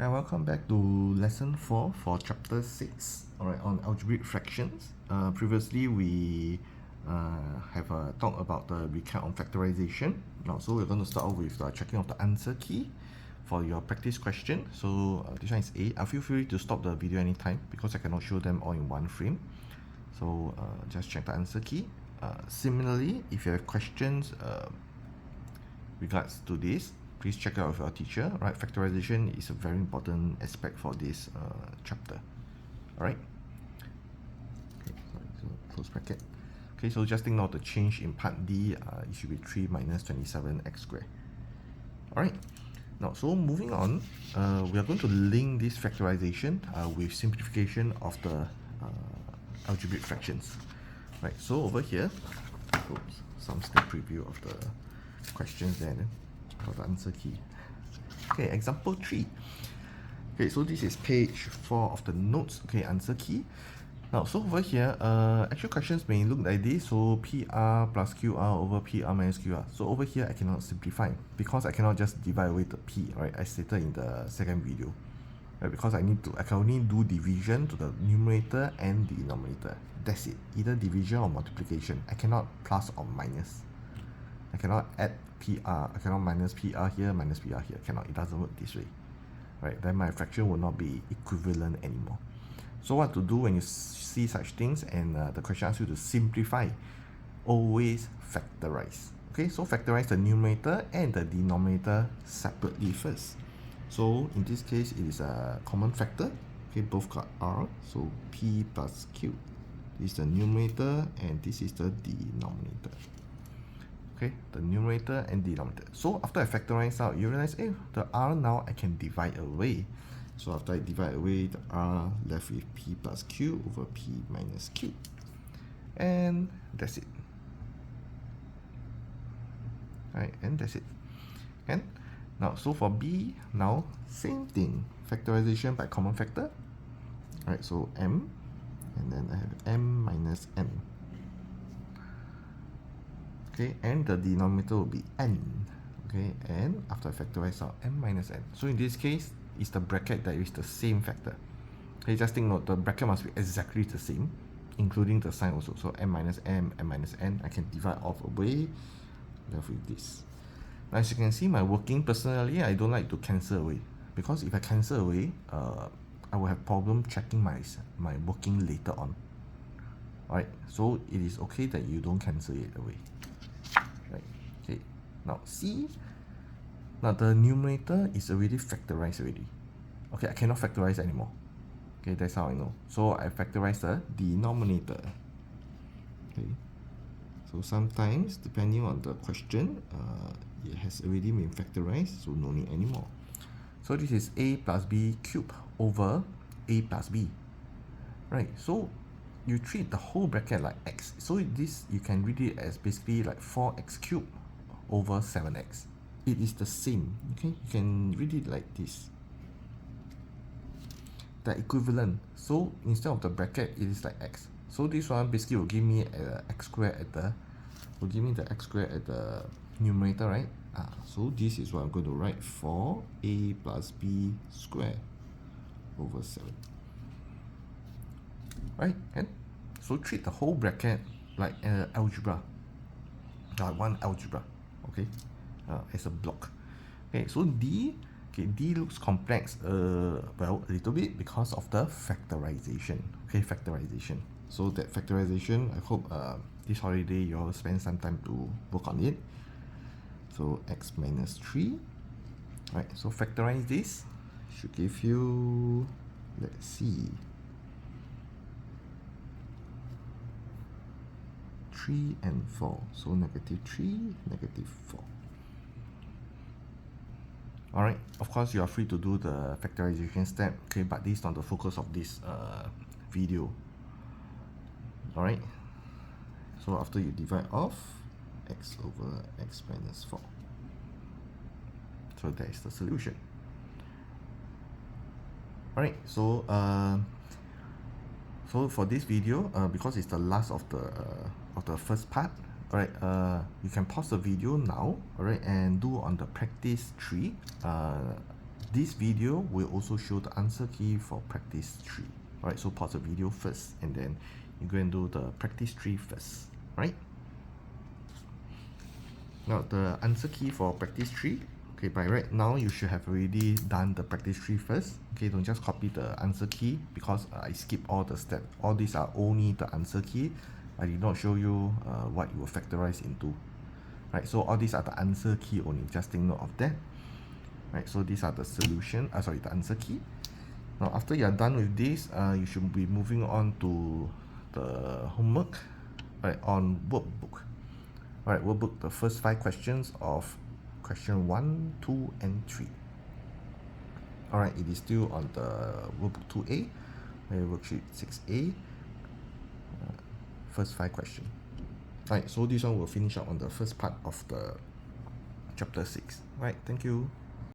Hi, welcome back to lesson 4 for chapter 6, alright, on algebraic fractions. Previously we have a talk about the recap on factorization. Now, so we're going to start off with checking of the answer key for your practice question. So this one is A. Feel free to stop the video anytime because I cannot show them all in one frame. So just check the answer key. Similarly, if you have questions regards to this, please check out with your teacher. Right, factorization is a very important aspect for this chapter. All right. Okay, so close bracket. Okay, so just think note the change in part D. It should be 3 minus 27x squared. All right. Now, so moving on, we are going to link this factorization with simplification of the algebraic fractions. Right. So over here, oops, some sneak preview of the questions there. For the answer key. Okay, example 3. Okay, so this is page 4 of the notes. Okay, answer key. Now, so over here, actual questions may look like this. So PR plus QR over PR minus QR. So over here, I cannot simplify because I cannot just divide away the P, right? I stated in the second video. Right, because I can only do division to the numerator and the denominator. That's it. Either division or multiplication. I cannot plus or minus. I cannot add PR, I cannot minus PR here, minus PR here. Cannot, it doesn't work this way. Right, then my fraction will not be equivalent anymore. So what to do when you see such things and the question asks you to simplify? Always factorize. Okay, so factorize the numerator and the denominator separately first. So in this case, it is a common factor. Okay, both got R, so P plus Q. This is the numerator and this is the denominator. Okay, the numerator and denominator. So after I factorize out, you realize, the R now I can divide away. So after I divide away, the R left with P plus Q over P minus Q. And that's it. Right, and that's it. And now, so for B, now same thing. Factorization by common factor. Right, so M, and then I have M minus N. Okay, and the denominator will be n. Okay, and after I factorize out m minus n. So in this case, it's the bracket that is the same factor. Okay, just think note the bracket must be exactly the same, including the sign also. So m minus m, m minus n. I can divide off away, left with this. Now as you can see, my working personally, I don't like to cancel away because if I cancel away, I will have problem checking my working later on. Alright, so it is okay that you don't cancel it away. Right. Okay. Now C. Now the numerator is already factorized already. Okay, I cannot factorize anymore. Okay, that's how I know. So I factorize the denominator. Okay. So sometimes depending on the question, it has already been factorized, so no need anymore. So this is a plus b cubed over a plus b. Right. So you treat the whole bracket like x. So this, you can read it as basically like 4x cubed over 7x. It is the same. Okay, you can read it like this. The equivalent. So instead of the bracket, it is like x. So this one basically will give me x squared at the x squared at the numerator, right? So this is what I'm going to write, 4a plus b squared over 7. Right, and so treat the whole bracket like algebra, like one algebra, okay, as a block. Okay, so D, okay, D looks complex, well, a little bit because of the factorization. Okay, factorization. So that factorization, I hope this holiday you all spend some time to work on it. So x minus 3, right? So factorize this, should give you, let's see, 3 and 4. So negative 3, negative 4. Alright, of course you are free to do the factorization step, okay, but this is not the focus of this video. Alright, so after you divide off, x over x minus 4. So that is the solution. Alright, so so for this video, because it's the last of the first part, alright, you can pause the video now, alright, and do on the practice 3 this video will also show the answer key for practice 3. Alright, so pause the video first and then you go and do the practice 3 first. Right? Now the answer key for practice 3, okay, by right now you should have already done the practice 3 first. Okay, don't just copy the answer key because I skip all the steps. All these are only the answer key. I did not show you what you will factorize into. Right, so all these are the answer key only, just take note of that. Right, so these are the solution, the answer key. Now after you are done with this, you should be moving on to the homework, right, on workbook. Alright, workbook, the first 5 questions of question 1, 2, and 3. Alright, it is still on the workbook 2A, worksheet 6A, first 5 questions. Alright, so this one will finish up on the first part of the chapter 6. Right, thank you.